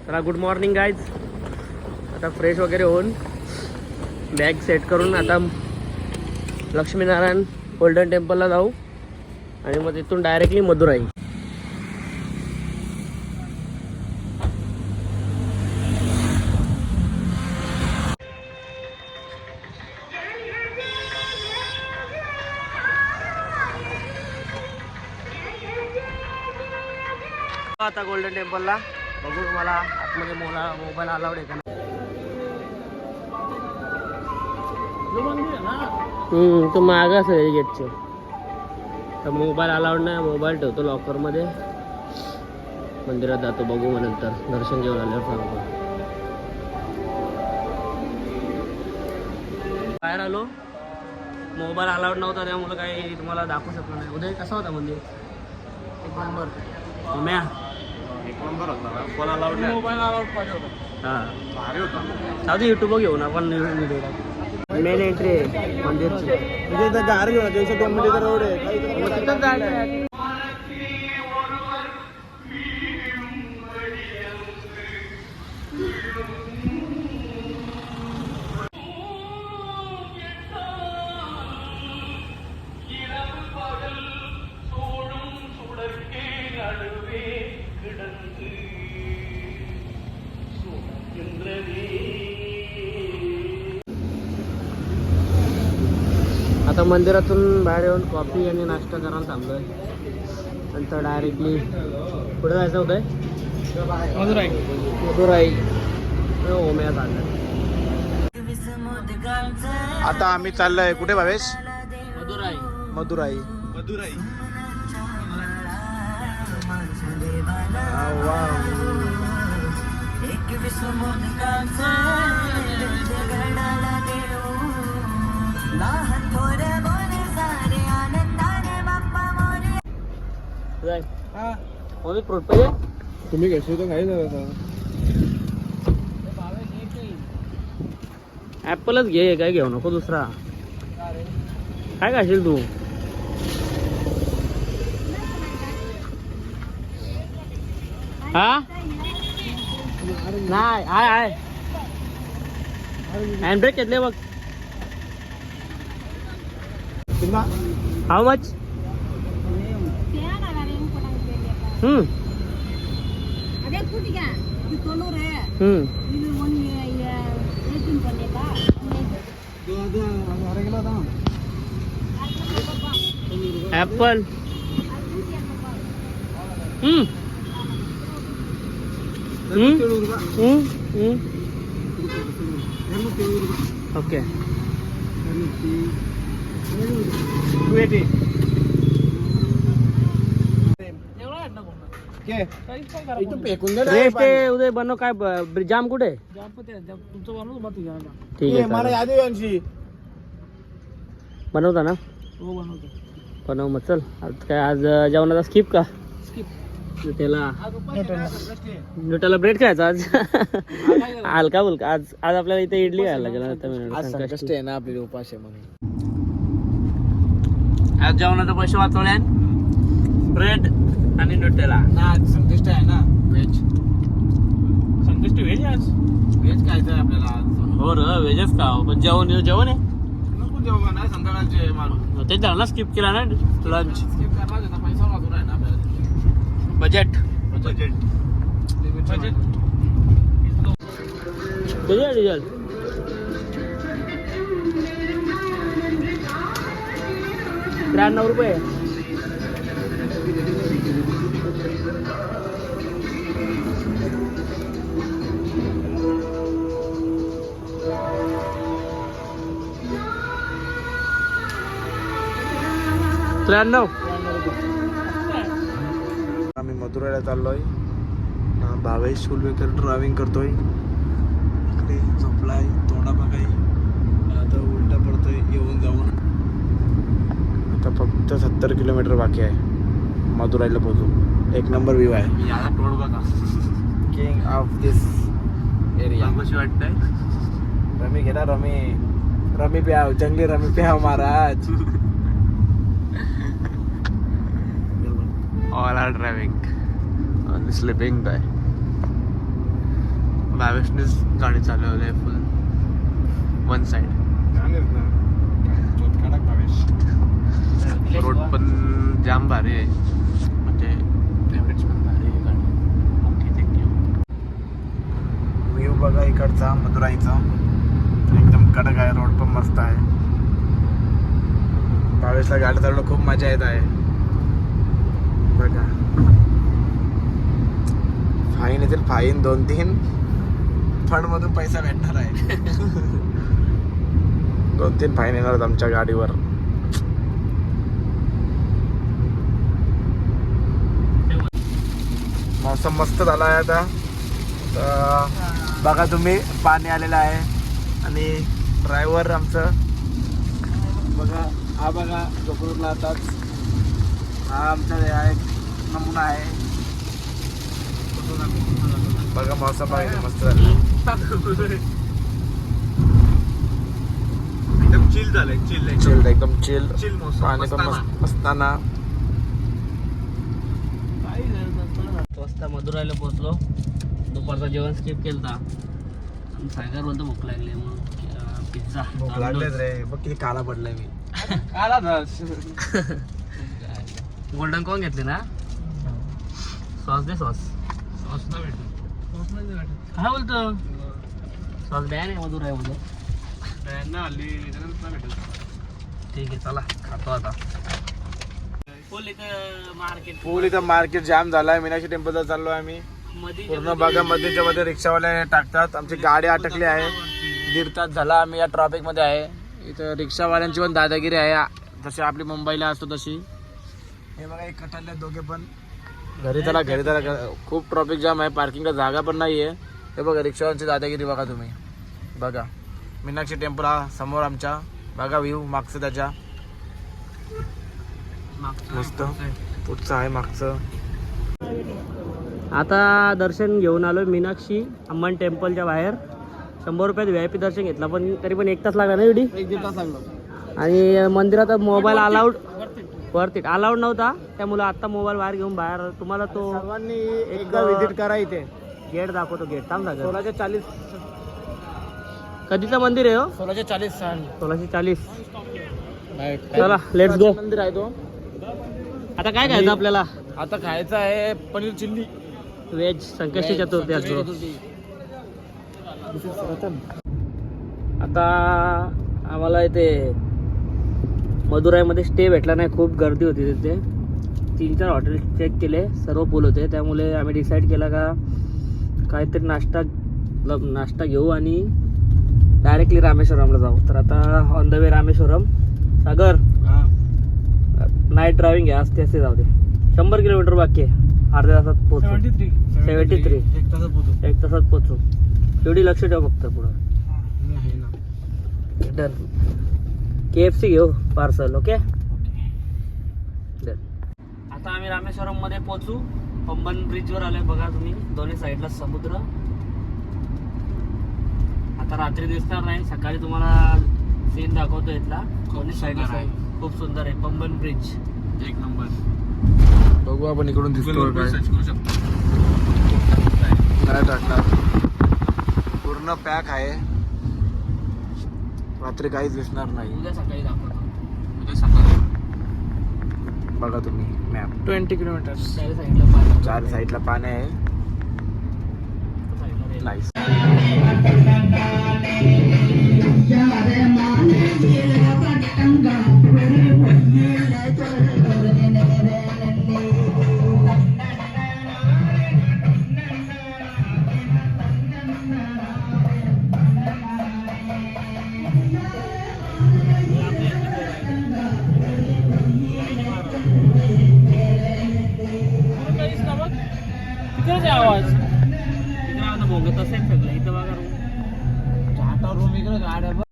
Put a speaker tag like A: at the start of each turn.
A: चला good morning guys. आता fresh वगैरे होऊन बॅग सेट करून आता लक्ष्मीनारायण गोल्डन टेम्पलला जाऊ आणि मग तिथून डायरेक्टली मदुराई. आता गोल्डन टेम्पलला बघू तुम्हाला आतमध्ये मोबाईल अलाउड आहे का नाही. तो मागं असेल गेटचे. तर मोबाईल अलाउड नाही. मोबाईल ठेवतो लॉकरमध्ये. मंदिरात जातो बघू मग नंतर दर्शन घेऊन आल्यावर सांगतो. बाहेर आलो. मोबाईल अलाउड नव्हता त्यामुळे काही तुम्हाला दाखवू शकलो नाही. उद्या कसा होता मंदिर? एक नंबर. एक नंबर होता. फोन अलाउड नाही. मोबाईल अलाउड पाहिजे होता. हां भारी होता. साधी युट्यूब घेऊन आपण व्हिडिओ. मेन एंट्री आहे मंदिरची. म्हणजे इथं गाडी घेऊन 202 मीटर रोड आहे. तिथंच जायचं. आता मंदिरातून बाहेर येऊन कॉफी आणि नाश्ता करायला थांबलोय. नंतर डायरेक्टली पुढे जायचं होतंय मदुराई. ओम्या चाललंय.
B: आता आम्ही चाललोय कुठे भावेश?
A: मदुराई.
B: मदुराई. मदुराई.
A: फ्रूट पाहिजे
B: तुम्ही घेशील तर काही नाही.
A: ॲपलच घे. काय घेऊ नको दुसरा. काय खाशील तू? हा नाही. आहे हँडब्रेक घेतले बघ. How much? Apple. Okay.
B: 280.
A: Rest आहे उद्या. बनव काय जाम कुठे? ठीक आहे
B: मला यादी यांची
A: बनवता ना? बनव मग. चल आज काय आज जेवणाचा स्किप का? त्याला न्यूटेला ब्रेड खायचा आज. हलका फुलका. आज आपल्याला इथे इडली खायला लागेल.
B: संकष्ट आहे ना आपली उपास आहे म्हणून.
A: आज जेवणाचा पैसे वाचवले. ब्रेड आणि न्यूटेला.
B: संकष्ट आहे ना. व्हेज.
A: संकष्ट व्हेज आज.
B: व्हेज खायचं आपल्याला आज.
A: हो र व्हेजच का. पण जेवण आहे.
B: नको जेवण नाही. संध्याकाळचे मारून
A: ते झालं स्किप केला ना लंच.
B: स्किप करला होता. पैसा वाचून आहे ना आपल्याला.
A: Budget
B: budget.
A: किती आहे डिझेल? ₹93.
B: आम्ही मदुराईला चाललोय. भावेश सुलवेकर ड्रायव्हिंग करतोय. इकडे झोपलाय. तोंडा बघाय. आता उलटा पडतोय येऊन जाऊन. आता फक्त 70 किलोमीटर बाकी आहे मदुराईला पोहोचू. एक नंबर व्ह्यू आहे.
A: टोळ बघा.
B: King of this area.
A: कशी वाटतंय?
B: रमी घेणार. रमी प्याव. जंगली रमी प्याव महाराज.
A: All are driving. Only sleeping guy.
B: भावेशनेच गाडी चालवली आहे फुल वन साइड. रोड पण जाम भारी आहे, म्हणजे ॲव्हरेज पण भारी आहे गाडी. व्ह्यू बघा इकडचा मदुराईचा, एकदम कडक आहे. रोड पण मस्त आहे. भावेशला गाडी चालवणं खूप मजा येत आहे बघा. फाईन येतील, फाईन 2-3 फंड मधून पैसा भेटणार आहे. 2-3 फाईन येणार आहेत आमच्या गाडीवर. मौसम मस्त झाला आहे आता. तर बघा तुम्ही, पाणी आलेलं आहे आणि ड्रायव्हर आमचं बघा, हा बघा जोकरूटला आताच. हा आमचा आहे नमुना आहे बघा. मौसम आहे मस्त झालं,
A: एकदम चिल झालंय.
B: चिल एकदम चिल.
A: चिल मौसम.
B: पाणी पण मस्त असताना.
A: वाजता मदुराईला पोहोचलो. दुपारचं जेवण स्किप केलं आणि सायगर बोलतो भूक लागली मग पिझ्झा.
B: भूक लागलेच रे, बघ किती काला पडलाय मी.
A: गोल्डन कॉर्न घेतले ना. सॉस दे. सॉस नाही भेटत. काय बोलतो? सॉस बॅन आहे मदुराईमध्ये. ठीक आहे, चला खातो आता.
B: फुल इथं मार्केट जाम झालाय. मीनाक्षी टेम्पलला चाललो आहे आम्ही. पूर्ण बघा मध्येच्या मध्ये रिक्षावाले टाकतात. आमची गाडी अटकली आहे. 1.5 तास झाला आम्ही या ट्रॉफिक मध्ये आहे. इथं रिक्षावाल्यांची पण दादागिरी आहे, जशी आपली मुंबईला असतो तशी. हे बघा, एक कटाले दोघे पण घरी चला. खूप ट्रॉफिक जाम आहे, पार्किंगला जागा पण नाहीये. हे बघा रिक्षावाल्यांची दादागिरी बघा तुम्ही. बघा मीनाक्षी टेम्पल हा समोर आमच्या. बघा व्ह्यू मागचं त्याच्या मस्त. पुढचं आहे मागचं.
A: आता दर्शन घेऊन आलो मीनाक्षी अम्मन टेम्पलच्या बाहेर. 100 रुपयात VIP दर्शन घेतला, पण तरी पण 1 तास लागला ना एवढी.
B: 1-1.5 तास लागलो.
A: आणि मंदिरात मोबाईल वरती अलाउड नव्हता, त्यामुळे आता मोबाईल बाहेर घेऊन बाहेर. तुम्हाला तो
B: सर्वांनी एकदा विजिट करा. इथे
A: गेट दाखवतो. गेट थांब सांगा.
B: 1640.
A: कधीचं मंदिर आहे हो?
B: 1640.
A: 1640. चला लेट्स गो.
B: मंदिर आहे तो.
A: आता काय खायचं आपल्याला?
B: आता खायचं आहे पनीर चिल्ली
A: व्हेज. संकष्टी चतुर्थी असतो. आता आम्हाला इथे मदुराईमध्ये स्टे भेटला नाही, खूप गर्दी होती तिथे. 3-4 हॉटेल चेक केले, सर्व फुल होते. त्यामुळे आम्ही डिसाईड केला का काहीतरी नाश्ता घेऊ आणि डायरेक्टली रामेश्वरमला जाऊ. तर आता on the way Rameswaram. Sagar night driving आहे, असते जाऊ दे. 100 किलोमीटर बाकी आहे. अर्ध्या तासात पोहोचू. 73. 1 तासात पोहोचू. एवढी लक्ष ठेव फक्त पुढं. डन. KFC घेऊ पार्सल. Okay done. आता आम्ही रामेश्वरम मध्ये पोहोचू. पंबन ब्रिजवर आलोय बघा तुम्ही. दोन्ही साईडला समुद्र. आता रात्री दिसणार नाही, सकाळी तुम्हाला सीन दाखवतो इथला. दोन्ही साईडला खूप सुंदर आहे. Pamban bridge 1 number.
B: बघू आपण इकडून दिसतो काय टाकणार. पूर्ण पॅक आहे, रात्री काहीच दिसणार नाही.
A: उद्या सकाळी दाखवतो.
B: बघा तुम्ही मॅप. 20 किलोमीटर. चार साईडला पाणी आहे. नाईस.
A: आवाज तिकडे भोगत असेल सगळं. इथं बघा रूम.
B: रूम इकडे गाड्या